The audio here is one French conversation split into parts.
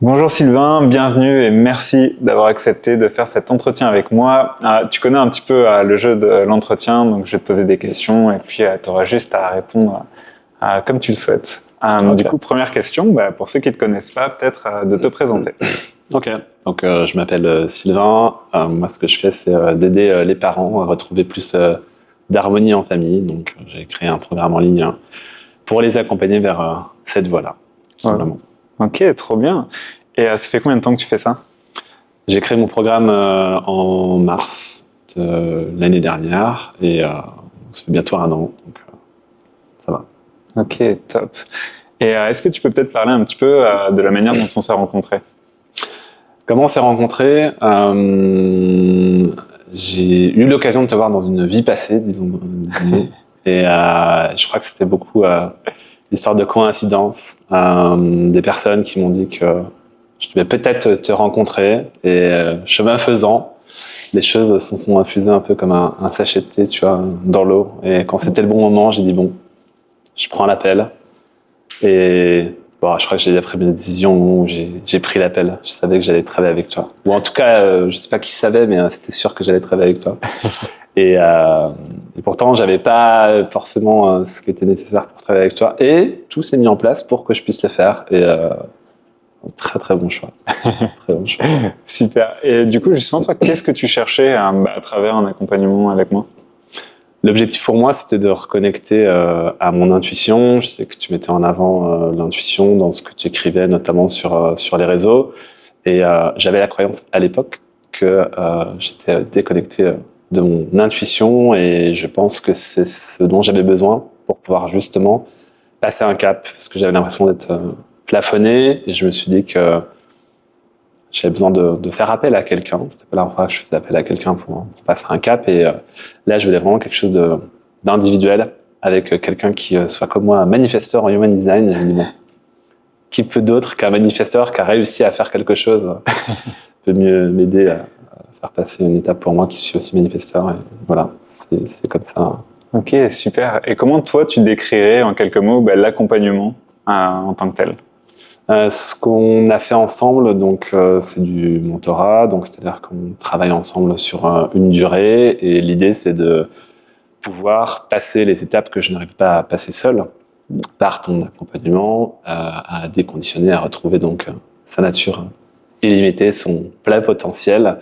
Bonjour Sylvain, bienvenue et merci d'avoir accepté de faire cet entretien avec moi. Tu connais un petit peu le jeu de l'entretien, donc je vais te poser des questions et puis tu auras juste à répondre comme tu le souhaites. Okay. Du coup, première question, pour ceux qui ne te connaissent pas, peut-être de te présenter. Ok, donc je m'appelle Sylvain. Moi, ce que je fais, c'est d'aider les parents à retrouver plus d'harmonie en famille. Donc, j'ai créé un programme en ligne pour les accompagner vers cette voie-là, tout simplement. Ok, trop bien. Et ça fait combien de temps que tu fais ça? J'ai créé mon programme en mars de l'année dernière et ça fait bientôt 1 an, donc ça va. Ok, top. Et est-ce que tu peux peut-être parler un petit peu de la manière dont on s'est rencontrés? Comment on s'est rencontrés? J'ai eu l'occasion de te voir dans une vie passée, disons. Et je crois que c'était beaucoup l'histoire de coïncidence. Des personnes qui m'ont dit que je devais peut-être te rencontrer. Et chemin faisant, les choses se sont infusées un peu comme un sachet de thé, tu vois, dans l'eau. Et quand c'était le bon moment, j'ai dit bon, je prends l'appel. Et bon, je crois que j'ai pris mes décisions au moment où j'ai pris l'appel. Je savais que j'allais travailler avec toi. Ou en tout cas, je sais pas qui savait, mais c'était sûr que j'allais travailler avec toi. Et pourtant, j'avais pas forcément ce qui était nécessaire pour travailler avec toi. Et tout s'est mis en place pour que je puisse le faire. Et très très bon choix. Très bon choix. Super. Et du coup, justement, toi, qu'est-ce que tu cherchais à travers un accompagnement avec moi? L'objectif pour moi, c'était de reconnecter à mon intuition. Je sais que tu mettais en avant l'intuition dans ce que tu écrivais, notamment sur les réseaux. Et j'avais la croyance à l'époque que j'étais déconnecté de mon intuition, et je pense que c'est ce dont j'avais besoin pour pouvoir justement passer un cap, parce que j'avais l'impression d'être plafonné, et je me suis dit que j'avais besoin de faire appel à quelqu'un. C'était pas la première fois que je faisais appel à quelqu'un pour passer un cap, et là je voulais vraiment quelque chose d'individuel avec quelqu'un qui soit comme moi, un manifesteur en human design. Et je me dis bon, qui peut d'autre qu'un manifesteur qui a réussi à faire quelque chose peut mieux m'aider à faire passer une étape pour moi qui suis aussi manifesteur. Et voilà, c'est comme ça. Ok, super. Et comment toi tu décrirais en quelques mots l'accompagnement en tant que tel? Ce qu'on a fait ensemble, donc c'est du mentorat, donc c'est-à-dire qu'on travaille ensemble sur une durée, et l'idée c'est de pouvoir passer les étapes que je n'arrive pas à passer seul par ton accompagnement, à déconditionner, à retrouver donc sa nature illimitée, son plein potentiel,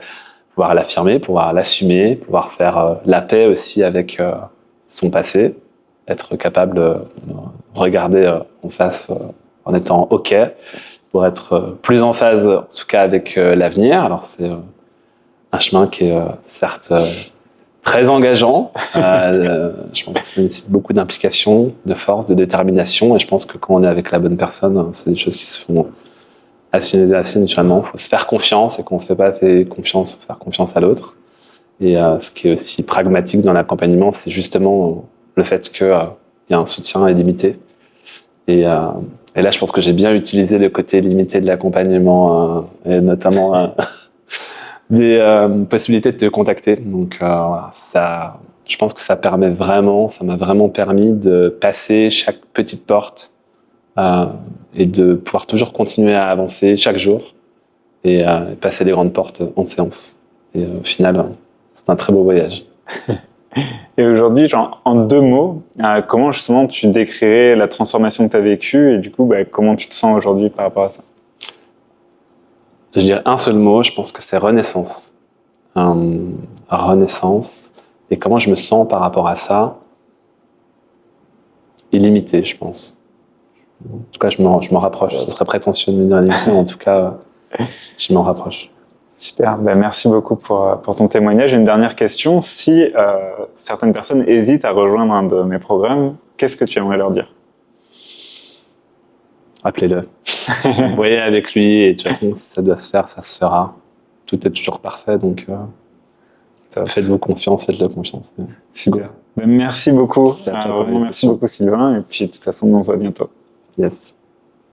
pouvoir l'affirmer, pouvoir l'assumer, pouvoir faire la paix aussi avec son passé, être capable de regarder en face en étant OK, pour être plus en phase, en tout cas, avec l'avenir. Alors, c'est un chemin qui est certes très engageant. Je pense que ça nécessite beaucoup d'implication, de force, de détermination. Et je pense que quand on est avec la bonne personne, c'est des choses qui se font assez naturellement. Il faut se faire confiance, et quand on ne se fait pas confiance, il faut faire confiance à l'autre. Et ce qui est aussi pragmatique dans l'accompagnement, c'est justement le fait qu'il y a un soutien illimité. Et là, je pense que j'ai bien utilisé le côté limité de l'accompagnement, et notamment des possibilités de te contacter. Donc voilà, ça, je pense que ça m'a vraiment permis de passer chaque petite porte et de pouvoir toujours continuer à avancer chaque jour, et passer les grandes portes en séance. Et au final, c'est un très beau voyage. Et aujourd'hui, genre, en 2 mots, comment justement tu décrirais la transformation que tu as vécue et du coup, comment tu te sens aujourd'hui par rapport à ça? Je dirais un seul mot, je pense que c'est renaissance. Renaissance. Et comment je me sens par rapport à ça? Illimité, je pense. En tout cas, je m'en rapproche. Ce serait prétentieux de me dire illimité, mais en tout cas, je m'en rapproche. Super, merci beaucoup pour ton témoignage. Une dernière question, si certaines personnes hésitent à rejoindre un de mes programmes, qu'est-ce que tu aimerais leur dire? Appelez-le. Voyez avec lui, et de toute façon, si ça doit se faire, ça se fera. Tout est toujours parfait, donc faites-vous confiance, faites-le confiance. Super. Merci beaucoup. Vraiment, merci beaucoup Sylvain, et puis de toute façon, on se voit bientôt. Yes.